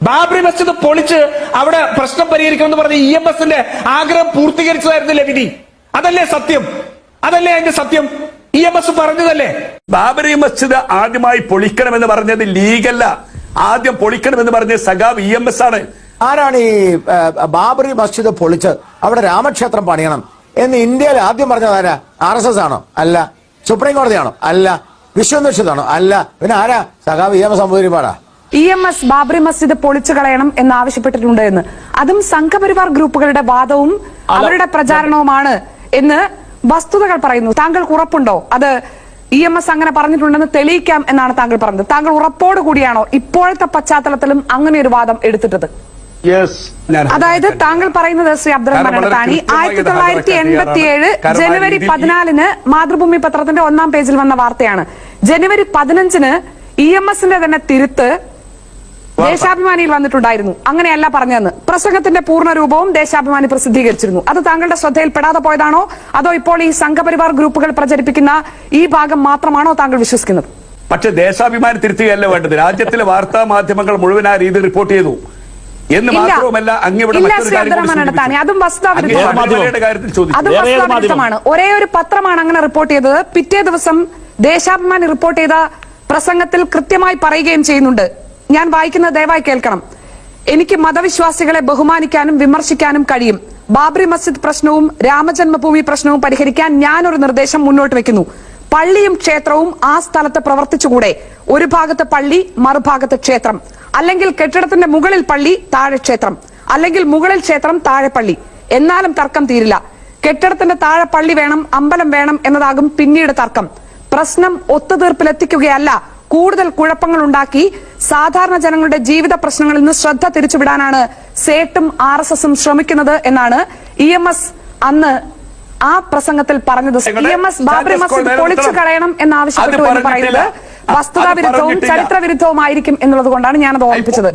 ബാബറി മസ്ജിദ് പൊളിച്ച് അവിടെ പ്രശ്നം പരിഹരിക്കണമെന്ന് പറഞ്ഞ EMSന്റെ ആഗ്രഹം പൂർത്തീകരിച്ചതായിരുന്നില്ലേ വിധി? അതല്ലേ സത്യം? അതല്ലേ അതിന്റെ സത്യം? EMS പറഞ്ഞതല്ലേ? ബാബറി മസ്ജിദ് ആദ്യമായി പൊളിക്കണമെന്ന് പറഞ്ഞത് ലീഗല്ല. ആദ്യം പൊളിക്കണമെന്ന് പറഞ്ഞത് സഖാവ് EMS ആണ്. ആരാണ് ഈ ബാബറി മസ്ജിദ് പൊളിച്ച് അവിടെ രാമക്ഷേത്രം പണിയണം എന്ന് ഇന്ത്യയിൽ ആദ്യം പറഞ്ഞത് ആരാ? RSS ആണോ? അല്ല. സുപ്രീം കോടതിയാണോ? അല്ല. വിശ്വനിഷിതാണോ? അല്ല. പിന്നെ ആരാ? സഖാവ് EMS അമ്പൂതിരിപ്പാടാ. EMS ബാബറി മസ്ജിദ് പൊളിച്ചു കളയണം എന്ന് ആവശ്യപ്പെട്ടിട്ടുണ്ട് എന്ന്. അതും സംഘപരിവാർ ഗ്രൂപ്പുകളുടെ വാദവും അവരുടെ പ്രചാരണവുമാണ് എന്ന് വസ്തുതകൾ പറയുന്നു. താങ്കൾക്ക് ഉറപ്പുണ്ടോ അത് EMS അങ്ങനെ പറഞ്ഞിട്ടുണ്ടെന്ന് തെളിയിക്കാം എന്നാണ് താങ്കൾ പറഞ്ഞത്? താങ്കൾ ഉറപ്പോട് കൂടിയാണോ ഇപ്പോഴത്തെ പശ്ചാത്തലത്തിലും അങ്ങനെ ഒരു വാദം എടുത്തിട്ടത്? അതായത് താങ്കൾ പറയുന്നത് ശ്രീ അബ്ദുറഹ്മാൻ അനത്താനി 1987 ജനുവരി 14 മാതൃഭൂമി പത്രത്തിന്റെ 1-ാം പേജിൽ വന്ന വാർത്തയാണ്. ജനുവരി 15 EMSന്റെ തന്നെ തിരുത്ത് ദേശാഭിമാനിയിൽ വന്നിട്ടുണ്ടായിരുന്നു. അങ്ങനെയല്ല പറഞ്ഞതെന്ന് പ്രസംഗത്തിന്റെ പൂർണ്ണരൂപവും ദേശാഭിമാനി പ്രസിദ്ധീകരിച്ചിരുന്നു. അത് താങ്കളുടെ ശ്രദ്ധയിൽപ്പെടാതെ പോയതാണോ അതോ ഇപ്പോൾ ഈ സംഘപരിവാർ ഗ്രൂപ്പുകൾ പ്രചരിപ്പിക്കുന്ന ഈ ഭാഗം മാത്രമാണോ താങ്കൾ വിശ്വസിക്കുന്നത്? പക്ഷെ ദേശാഭിമാനി തിരുത്തുകയല്ല വേണ്ടത്. രാജ്യത്തിലെ വാർത്താ മാധ്യമങ്ങൾ മുഴുവൻ ആ രീതി റിപ്പോർട്ട് ചെയ്തു എന്ന് മാത്രവുമല്ല, അതും വസ്തുതാവിരുദ്ധമാണ്. ഒരേ ഒരു പത്രമാണ് അങ്ങനെ റിപ്പോർട്ട് ചെയ്തത്. പിറ്റേ ദിവസം ദേശാഭിമാനി റിപ്പോർട്ട് ചെയ്ത പ്രസംഗത്തിൽ കൃത്യമായി പറയുകയും ചെയ്യുന്നുണ്ട്. ഞാൻ വായിക്കുന്നത് ദയവായി കേൾക്കണം. എനിക്ക് മതവിശ്വാസികളെ ബഹുമാനിക്കാനും വിമർശിക്കാനും കഴിയും. ബാബറി മസ്ജിദ് പ്രശ്നവും രാമജന്മഭൂമി പ്രശ്നവും പരിഹരിക്കാൻ ഞാനൊരു നിർദ്ദേശം മുന്നോട്ട് വെക്കുന്നു. പള്ളിയും ക്ഷേത്രവും ആ സ്ഥലത്ത് പ്രവർത്തിച്ചുകൂടെ? ഒരു ഭാഗത്ത് പള്ളി, മറുഭാഗത്ത് ക്ഷേത്രം. അല്ലെങ്കിൽ കെട്ടിടത്തിന്റെ മുകളിൽ പള്ളി, താഴെ ക്ഷേത്രം. അല്ലെങ്കിൽ മുകളിൽ ക്ഷേത്രം, താഴെ പള്ളി. എന്നാലും തർക്കം തീരില്ല. കെട്ടിടത്തിന്റെ താഴെ പള്ളി വേണം, അമ്പലം വേണം എന്നതാകും പിന്നീട് തർക്കം. പ്രശ്നം ഒത്തുതീർപ്പിലെത്തിക്കുകയല്ല, കൂടുതൽ കുഴപ്പങ്ങൾ ഉണ്ടാക്കി സാധാരണ ജനങ്ങളുടെ ജീവിത പ്രശ്നങ്ങളിൽ നിന്ന് ശ്രദ്ധ തിരിച്ചുവിടാനാണ് സേട്ടും RSSും ശ്രമിക്കുന്നത് എന്നാണ് EMS അന്ന് ആ പ്രസംഗത്തിൽ പറഞ്ഞത്. EMS ബാബറി മസ്ജിദ് പൊളിച്ചു കളയണം എന്നാവശ്യപ്പെട്ടു എന്ന് പറയുന്നത് വസ്തുതാവിരുദ്ധവും ചരിത്രവിരുദ്ധവുമായിരിക്കും എന്നുള്ളത് കൊണ്ടാണ് ഞാനത് ഓർമ്മിപ്പിച്ചത്.